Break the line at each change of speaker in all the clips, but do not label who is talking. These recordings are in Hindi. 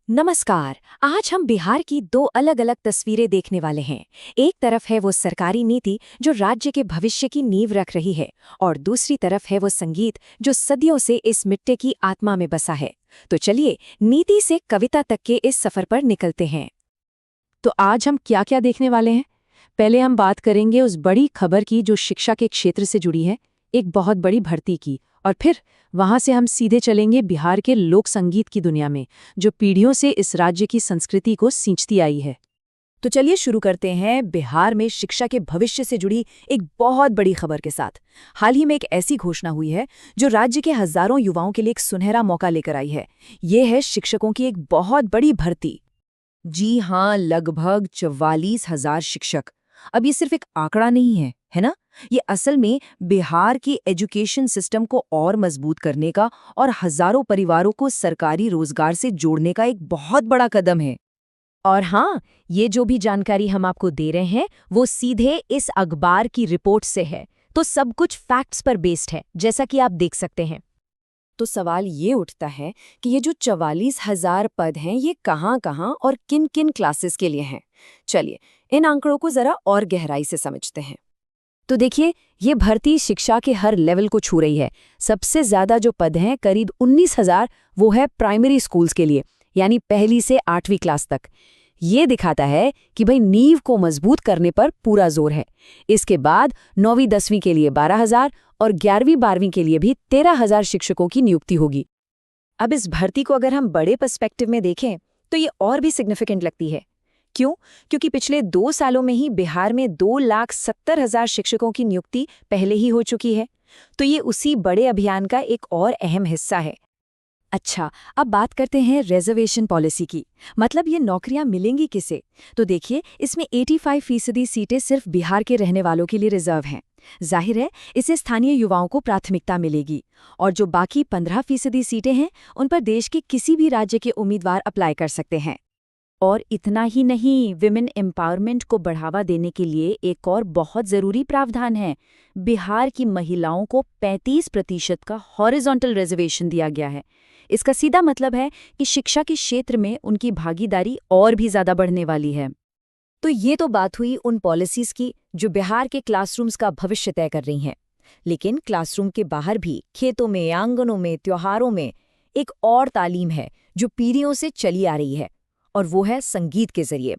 नमस्कार। आज हम बिहार की दो अलग अलग तस्वीरें देखने वाले हैं। एक तरफ है वो सरकारी नीति जो राज्य के भविष्य की नींव रख रही है, और दूसरी तरफ है वो संगीत जो सदियों से इस मिट्टी की आत्मा में बसा है। तो चलिए नीति से कविता तक के इस सफर पर निकलते हैं।
तो आज हम क्या क्या देखने वाले हैं? पहले हम बात करेंगे उस बड़ी खबर की जो शिक्षा के क्षेत्र से जुड़ी है, एक बहुत बड़ी भर्ती की। और फिर वहां से हम सीधे चलेंगे बिहार के लोक संगीत की दुनिया में, जो पीढ़ियों से इस राज्य की संस्कृति को सींचती आई है।
तो चलिए शुरू करते हैं बिहार में शिक्षा के भविष्य से जुड़ी एक बहुत बड़ी खबर के साथ। हाल ही में एक ऐसी घोषणा हुई है जो राज्य के हजारों युवाओं के लिए एक सुनहरा मौका लेकर आई है। ये है शिक्षकों की एक बहुत बड़ी भर्ती। जी हाँ, लगभग 44,000 शिक्षक। अब ये सिर्फ एक आंकड़ा नहीं है ना? ये असल में बिहार की एजुकेशन सिस्टम को और मजबूत करने का और हजारों परिवारों को सरकारी रोजगार से जोड़ने का एक बहुत बड़ा कदम है। और हाँ, ये जो भी जानकारी हम आपको दे रहे हैं वो सीधे इस अखबार की रिपोर्ट से है, तो सब कुछ फैक्ट्स पर बेस्ड है, जैसा कि आप देख सकते हैं। तो सवाल ये उठता है कि ये जो 44,000 पद हैं ये कहाँ-कहाँ और किन-किन क्लासेस के लिए हैं। चलिए इन आंकड़ों को जरा और गहराई से समझते हैं। तो देखिए, ये भर्ती शिक्षा के हर लेवल को छू रही है। सबसे ज्यादा जो पद हैं, करीब 19,000, वो है प्राइमरी स्कूल्स के लिए, यानी पहली से 8वीं क्लास तक। ये दिखाता है कि भाई नींव को मजबूत करने पर पूरा जोर है। इसके बाद 9वीं 10वीं के लिए 12,000 और 11वीं 12वीं के लिए भी 13,000 शिक्षकों की नियुक्ति होगी। अब इस भर्ती को अगर हम बड़े पर्सपेक्टिव में देखें तो ये और भी सिग्निफिकेंट लगती है। क्यों? क्योंकि पिछले 2 सालों में ही बिहार में 2,70,000 शिक्षकों की नियुक्ति पहले ही हो चुकी है। तो ये उसी बड़े अभियान का एक और अहम हिस्सा है। अच्छा, अब बात करते हैं रिजर्वेशन पॉलिसी की। मतलब ये नौकरियां मिलेंगी किसे? तो देखिए, इसमें 85% सीटें सिर्फ बिहार के रहने वालों के लिए रिजर्व हैं। जाहिर है, इससे स्थानीय युवाओं को प्राथमिकता मिलेगी, और जो बाकी 15% सीटें हैं उन पर देश के किसी भी राज्य के उम्मीदवार अप्लाई कर सकते हैं। और इतना ही नहीं, विमेन एम्पावरमेंट को बढ़ावा देने के लिए एक और बहुत जरूरी प्रावधान है। बिहार की महिलाओं को 35% का हॉरिजॉन्टल रिजर्वेशन दिया गया है। इसका सीधा मतलब है कि शिक्षा के क्षेत्र में उनकी भागीदारी और भी ज्यादा बढ़ने वाली है। तो ये तो बात हुई उन पॉलिसीज की जो बिहार के क्लासरूम्स का भविष्य तय कर रही हैं। लेकिन क्लासरूम के बाहर भी, खेतों में, आंगनों में, त्योहारों में, एक और तालीम है जो पीढ़ियों से चली आ रही है, और वो है संगीत के जरिए।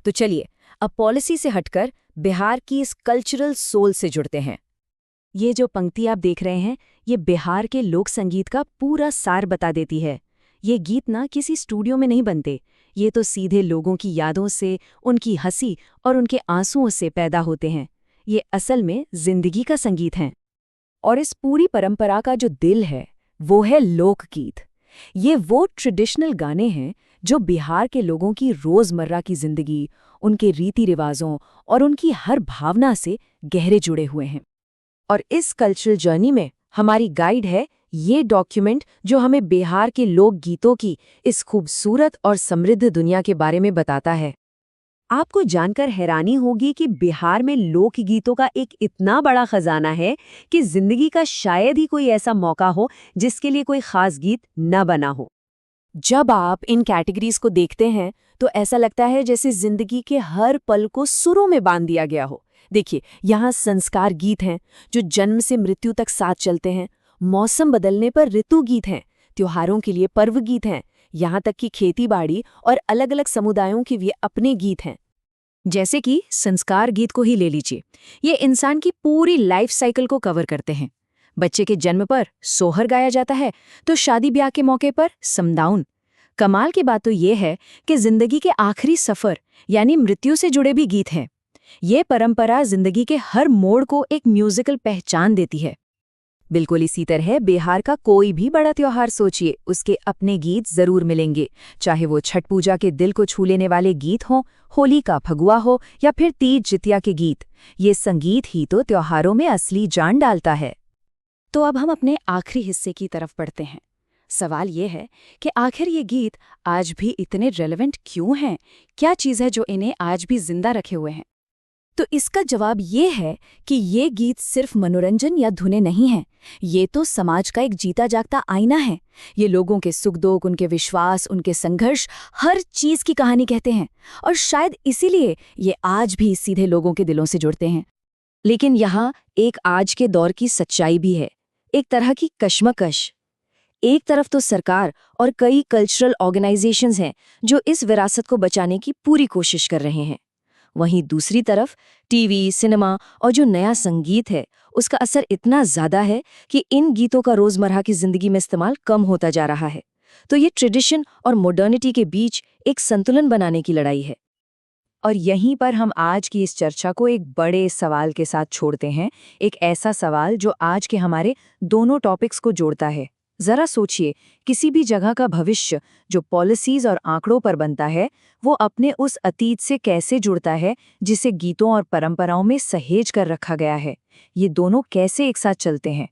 तो चलिए अब पॉलिसी से हटकर बिहार की इस कल्चरल सोल से जुड़ते हैं। ये जो पंक्ति आप देख रहे हैं, ये बिहार के लोक संगीत का पूरा सार बता देती है। ये गीत ना किसी स्टूडियो में नहीं बनते, ये तो सीधे लोगों की यादों से, उनकी हंसी और उनके आंसुओं से पैदा होते हैं। ये असल में जिंदगी का संगीत है। और इस पूरी परंपरा का जो दिल है वो है लोकगीत। ये वो ट्रेडिशनल गाने हैं जो बिहार के लोगों की रोजमर्रा की जिंदगी, उनके रीति रिवाजों और उनकी हर भावना से गहरे जुड़े हुए हैं। और इस कल्चरल जर्नी में हमारी गाइड है ये डॉक्यूमेंट जो हमें बिहार के लोक गीतों की इस खूबसूरत और समृद्ध दुनिया के बारे में बताता है। आपको जानकर हैरानी होगी कि बिहार में लोकगीतों का एक इतना बड़ा खजाना है कि जिंदगी का शायद ही कोई ऐसा मौका हो जिसके लिए कोई खास गीत न बना हो। जब आप इन कैटेगरीज को देखते हैं तो ऐसा लगता है जैसे जिंदगी के हर पल को सुरों में बांध दिया गया हो। देखिए, यहाँ संस्कार गीत हैं जो जन्म से मृत्यु तक साथ चलते हैं, मौसम बदलने पर ऋतु गीत हैं, त्योहारों के लिए पर्व गीत हैं, यहाँ तक कि खेती बाड़ी और अलग अलग समुदायों के भी अपने गीत हैं। जैसे कि संस्कार गीत को ही ले लीजिए, ये इंसान की पूरी लाइफ साइकिल को कवर करते हैं। बच्चे के जन्म पर सोहर गाया जाता है, तो शादी ब्याह के मौके पर समदाउन। कमाल की बात तो ये है कि जिंदगी के आखिरी सफर यानी मृत्यु से जुड़े भी गीत हैं। ये परंपरा जिंदगी के हर मोड़ को एक म्यूजिकल पहचान देती है। बिल्कुल इसी तरह बिहार का कोई भी बड़ा त्योहार सोचिए, उसके अपने गीत जरूर मिलेंगे। चाहे वो छठ पूजा के दिल को छू लेने वाले गीत हों, होली का फगुआ हो या फिर तीज जितिया के गीत, ये संगीत ही तो त्योहारों में असली जान डालता है। तो अब हम अपने आखिरी हिस्से की तरफ बढ़ते हैं। सवाल ये है कि आखिर ये गीत आज भी इतने रेलेवेंट क्यों हैं? क्या चीज़ है जो इन्हें आज भी जिंदा रखे हुए हैं? तो इसका जवाब ये है कि ये गीत सिर्फ मनोरंजन या धुनें नहीं हैं। ये तो समाज का एक जीता जागता आईना है। ये लोगों के सुख दुख, उनके विश्वास, उनके संघर्ष, हर चीज की कहानी कहते हैं। और शायद इसीलिए ये आज भी सीधे लोगों के दिलों से जुड़ते हैं।
लेकिन यहाँ एक आज के दौर की सच्चाई भी है, एक तरह की कश्मकश। एक तरफ तो सरकार और कई कल्चरल ऑर्गेनाइजेशंस हैं जो इस विरासत को बचाने की पूरी कोशिश कर रहे हैं। वहीं दूसरी तरफ टीवी, सिनेमा और जो नया संगीत है, उसका असर इतना ज़्यादा है कि इन गीतों का रोज़मर्रा की ज़िंदगी में इस्तेमाल कम होता जा रहा है। तो ये ट्रेडिशन और मॉडर्निटी के बीच एक संतुलन बनाने की लड़ाई है। और यहीं पर हम आज की इस चर्चा को एक बड़े सवाल के साथ छोड़ते हैं, एक ऐसा सवाल जो आज के हमारे दोनों टॉपिक्स को जोड़ता है। जरा सोचिए, किसी भी जगह का भविष्य जो पॉलिसीज और आंकड़ों पर बनता है, वो अपने उस अतीत से कैसे जुड़ता है जिसे गीतों और परंपराओं में सहेज कर रखा गया है। ये दोनों कैसे एक साथ चलते हैं।